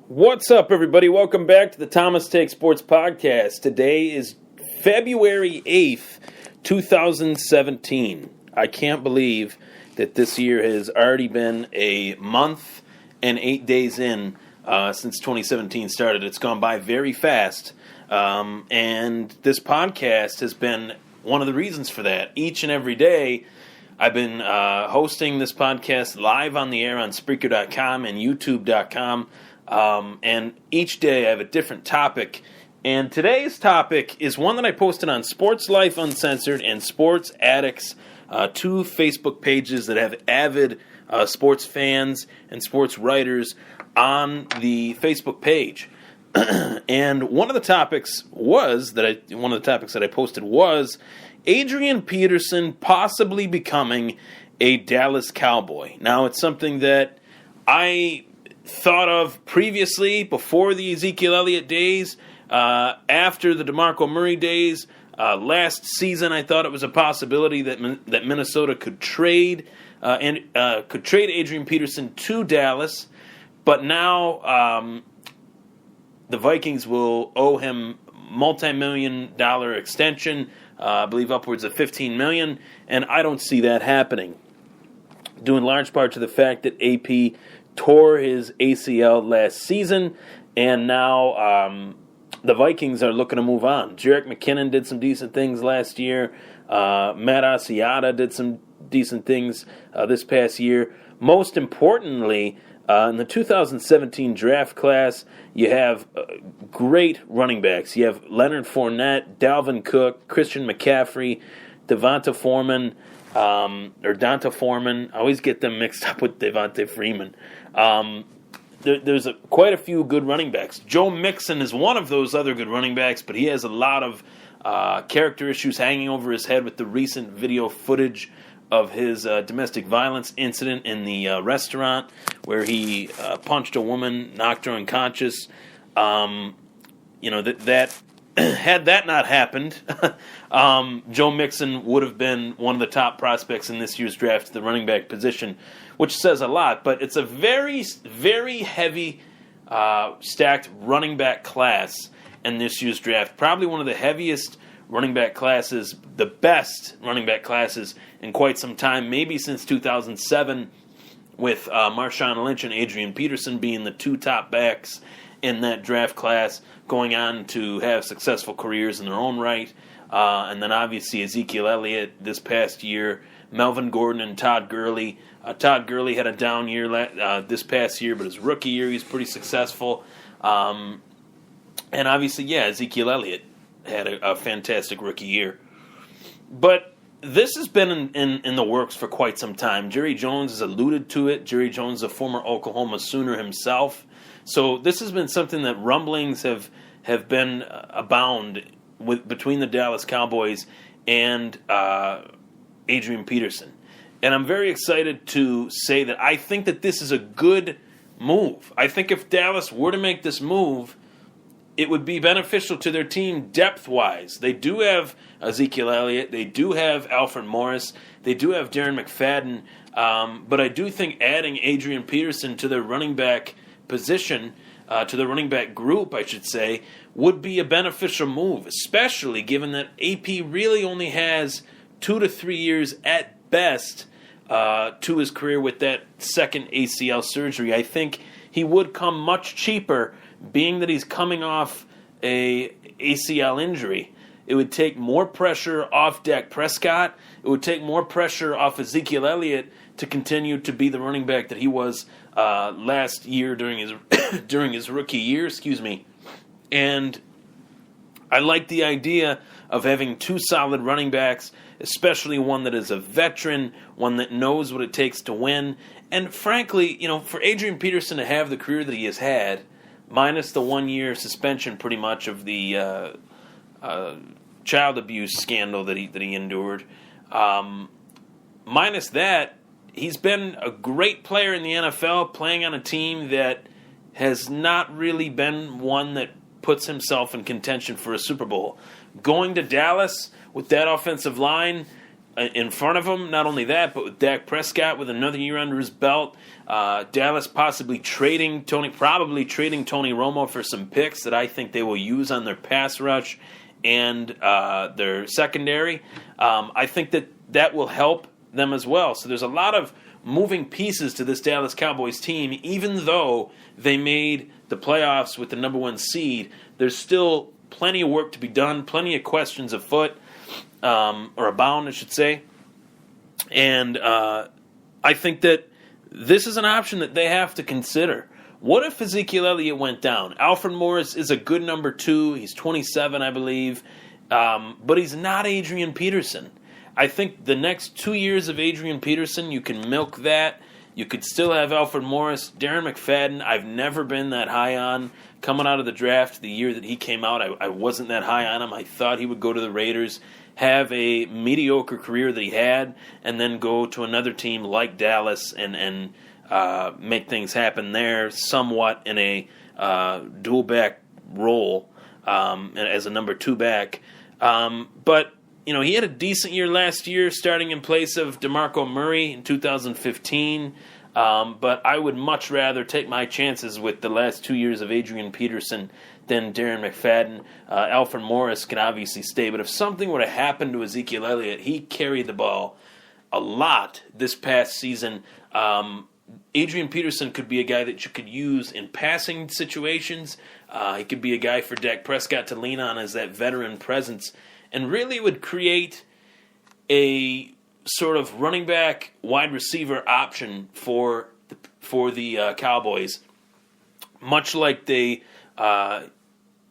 What's up, everybody? Welcome back to the Thomas Take Sports Podcast. Today is February 8th, 2017. I can't believe that this year has already been a month and 8 days in since 2017 started. It's gone by very fast, and this podcast has been one of the reasons for that. Each and every day, I've been hosting this podcast live on the air on Spreaker.com and YouTube.com. And each day I have a different topic. And today's topic is one that I posted on Sports Life Uncensored and Sports Addicts, two Facebook pages that have avid sports fans and sports writers on the Facebook page. And one of the topics that I posted was Adrian Peterson possibly becoming a Dallas Cowboy. Now, it's something that I thought of previously, before the Ezekiel Elliott days, after the DeMarco Murray days. Last season, I thought it was a possibility that Minnesota could trade Adrian Peterson to Dallas, but now the Vikings will owe him multi-million-dollar extension, I believe upwards of $15 million, and I don't see that happening, due in large part to the fact that AP tore his ACL last season, and now the Vikings are looking to move on. Jerick McKinnon did some decent things last year. Matt Asiata did some decent things this past year. Most importantly, in the 2017 draft class, you have great running backs. You have Leonard Fournette, Dalvin Cook, Christian McCaffrey, Devonta Foreman, or Donta Foreman. I always get them mixed up with Devonta Freeman. There's quite a few good running backs. Joe Mixon is one of those other good running backs, but he has a lot of character issues hanging over his head with the recent video footage of his domestic violence incident in the restaurant where he punched a woman, knocked her unconscious. That had that not happened, Joe Mixon would have been one of the top prospects in this year's draft at the running back position, which says a lot. But it's a very, very heavy stacked running back class in this year's draft. Probably one of the heaviest running back classes, the best running back classes in quite some time, maybe since 2007, with Marshawn Lynch and Adrian Peterson being the two top backs in that draft class, going on to have successful careers in their own right. And then obviously Ezekiel Elliott this past year, Melvin Gordon and Todd Gurley. Todd Gurley had a down year this past year, but his rookie year he's pretty successful. And obviously, Ezekiel Elliott had a fantastic rookie year. But this has been in the works for quite some time. Jerry Jones has alluded to it. Jerry Jones is a former Oklahoma Sooner himself. So this has been something that rumblings have been abound between the Dallas Cowboys and Adrian Peterson. And I'm very excited to say that I think that this is a good move. I think if Dallas were to make this move, it would be beneficial to their team depth-wise. They do have Ezekiel Elliott. They do have Alfred Morris. They do have Darren McFadden. But I do think adding Adrian Peterson to their running back position, to the running back group, I should say, would be a beneficial move, especially given that AP really only has 2 to 3 years at best to his career with that second ACL surgery. I think he would come much cheaper, being that he's coming off a ACL injury. It would take more pressure off Dak Prescott. It would take more pressure off Ezekiel Elliott to continue to be the running back that he was last year during his rookie year. And I like the idea of having two solid running backs, especially one that is a veteran, one that knows what it takes to win. And frankly, for Adrian Peterson to have the career that he has had, minus the 1 year suspension pretty much of the child abuse scandal that he endured, minus that, he's been a great player in the NFL, playing on a team that has not really been one that puts himself in contention for a Super Bowl. Going to Dallas with that offensive line, in front of him. Not only that, but with Dak Prescott with another year under his belt, Dallas probably trading Tony Romo for some picks that I think they will use on their pass rush and their secondary. I think that will help them as well. So there's a lot of moving pieces to this Dallas Cowboys team. Even though they made the playoffs with the number 1 seed, there's still plenty of work to be done, plenty of questions afoot, or abound, I should say. And I think that this is an option that they have to consider. What if Ezekiel Elliott went down? Alfred Morris is a good number 2. He's 27, I believe. But he's not Adrian Peterson. I think the next 2 years of Adrian Peterson, you can milk that. You could still have Alfred Morris. Darren McFadden, I've never been that high on. Coming out of the draft, the year that he came out, I wasn't that high on him. I thought he would go to the Raiders, have a mediocre career that he had, and then go to another team like Dallas and make things happen there somewhat in a dual-back role as a number 2 back. But he had a decent year last year, starting in place of DeMarco Murray in 2015. But I would much rather take my chances with the last 2 years of Adrian Peterson than Darren McFadden. Alfred Morris can obviously stay, but if something were to happen to Ezekiel Elliott, he carried the ball a lot this past season. Adrian Peterson could be a guy that you could use in passing situations. He could be a guy for Dak Prescott to lean on as that veteran presence, and really would create a sort of running back, wide receiver option for the Cowboys, much like the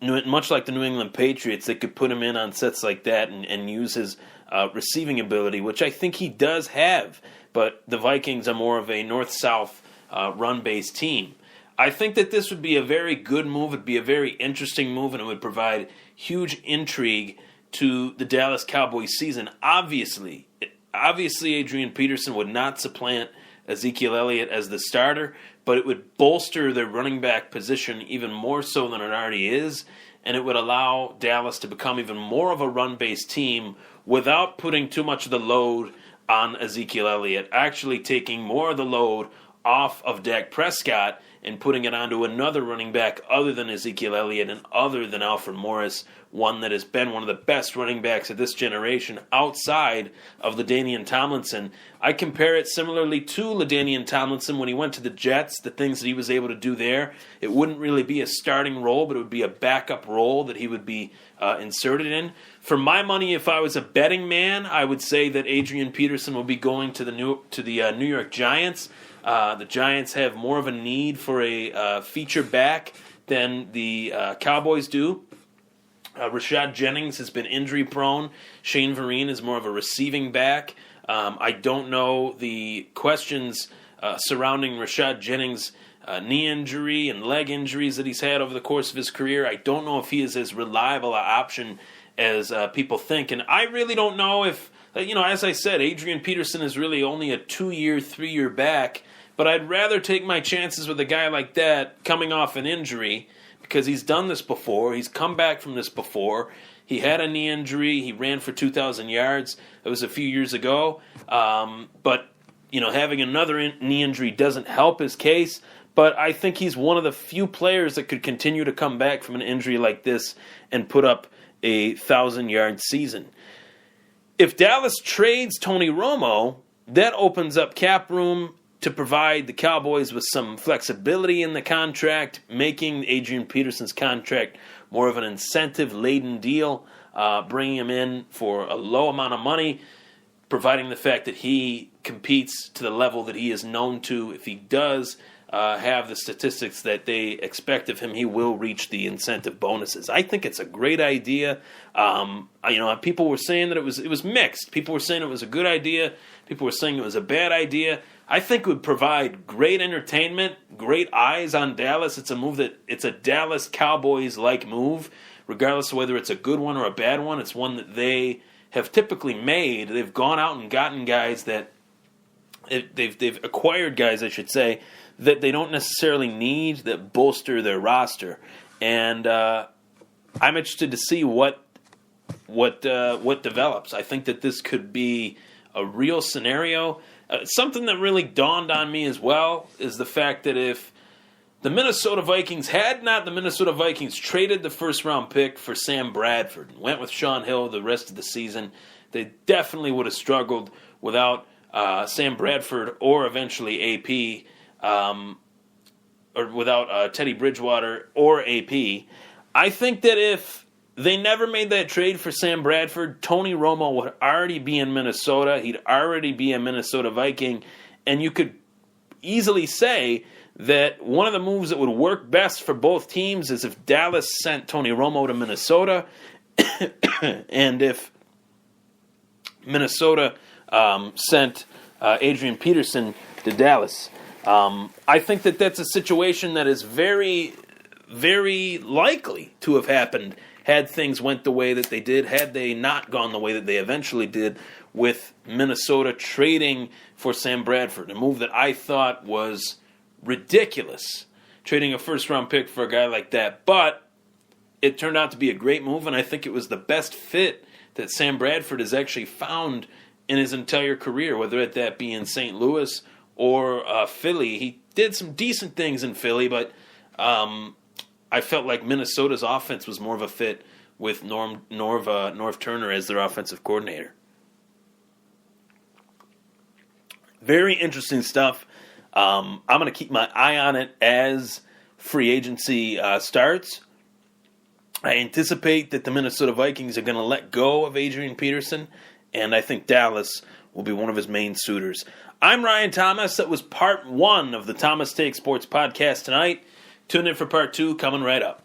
New England Patriots. They could put him in on sets like that and use his receiving ability, which I think he does have. But the Vikings are more of a north-south run-based team. I think that this would be a very good move. It would be a very interesting move, and it would provide huge intrigue to the Dallas Cowboys season. Obviously, Adrian Peterson would not supplant Ezekiel Elliott as the starter, but it would bolster their running back position even more so than it already is, and it would allow Dallas to become even more of a run-based team without putting too much of the load on Ezekiel Elliott, actually taking more of the load off of Dak Prescott and putting it onto another running back other than Ezekiel Elliott and other than Alfred Morris, one that has been one of the best running backs of this generation outside of LaDainian Tomlinson. I compare it similarly to LaDainian Tomlinson when he went to the Jets, the things that he was able to do there. It wouldn't really be a starting role, but it would be a backup role that he would be inserted in. For my money, if I was a betting man, I would say that Adrian Peterson will be going to the New York Giants. The Giants have more of a need for a feature back than the Cowboys do. Rashad Jennings has been injury-prone. Shane Vereen is more of a receiving back. I don't know the questions surrounding Rashad Jennings' knee injury and leg injuries that he's had over the course of his career. I don't know if he is as reliable an option as people think. And I really don't know if, as I said, Adrian Peterson is really only a 2-year, 3-year back. But I'd rather take my chances with a guy like that coming off an injury, because he's done this before. He's come back from this before. He had a knee injury. He ran for 2,000 yards. It was a few years ago. But having another knee injury doesn't help his case. But I think he's one of the few players that could continue to come back from an injury like this and put up a 1,000-yard season. If Dallas trades Tony Romo, that opens up cap room to provide the Cowboys with some flexibility in the contract, making Adrian Peterson's contract more of an incentive-laden deal, bringing him in for a low amount of money, providing the fact that he competes to the level that he is known to. If he does have the statistics that they expect of him, he will reach the incentive bonuses. I think it's a great idea. People were saying that it was mixed. People were saying it was a good idea. People were saying it was a bad idea. I think it would provide great entertainment, great eyes on Dallas. It's a Dallas Cowboys-like move, regardless of whether it's a good one or a bad one. It's one that they have typically made. They've gone out and gotten guys that they've acquired guys, I should say, that they don't necessarily need, that bolster their roster. And I'm interested to see what develops. I think that this could be a real scenario. Something that really dawned on me as well is the fact that if the Minnesota Vikings traded the first-round pick for Sam Bradford and went with Sean Hill the rest of the season, they definitely would have struggled without Sam Bradford or eventually AP, or without Teddy Bridgewater or AP. I think that if they never made that trade for Sam Bradford, Tony Romo would already be in Minnesota. He'd already be a Minnesota Viking, and you could easily say that one of the moves that would work best for both teams is if Dallas sent Tony Romo to Minnesota, and if Minnesota sent Adrian Peterson to Dallas. I think that that's a situation that is very, very likely to have happened had things went the way that they did, had they not gone the way that they eventually did with Minnesota trading for Sam Bradford, a move that I thought was ridiculous, trading a first-round pick for a guy like that. But it turned out to be a great move, and I think it was the best fit that Sam Bradford has actually found in his entire career, whether that be in St. Louis or Philly. He did some decent things in Philly, but I felt like Minnesota's offense was more of a fit with Norv Turner as their offensive coordinator. Very interesting stuff. I'm going to keep my eye on it as free agency starts. I anticipate that the Minnesota Vikings are going to let go of Adrian Peterson, and I think Dallas will be one of his main suitors. I'm Ryan Thomas. That was part 1 of the Thomas Take Sports podcast tonight. Tune in for part 2 coming right up.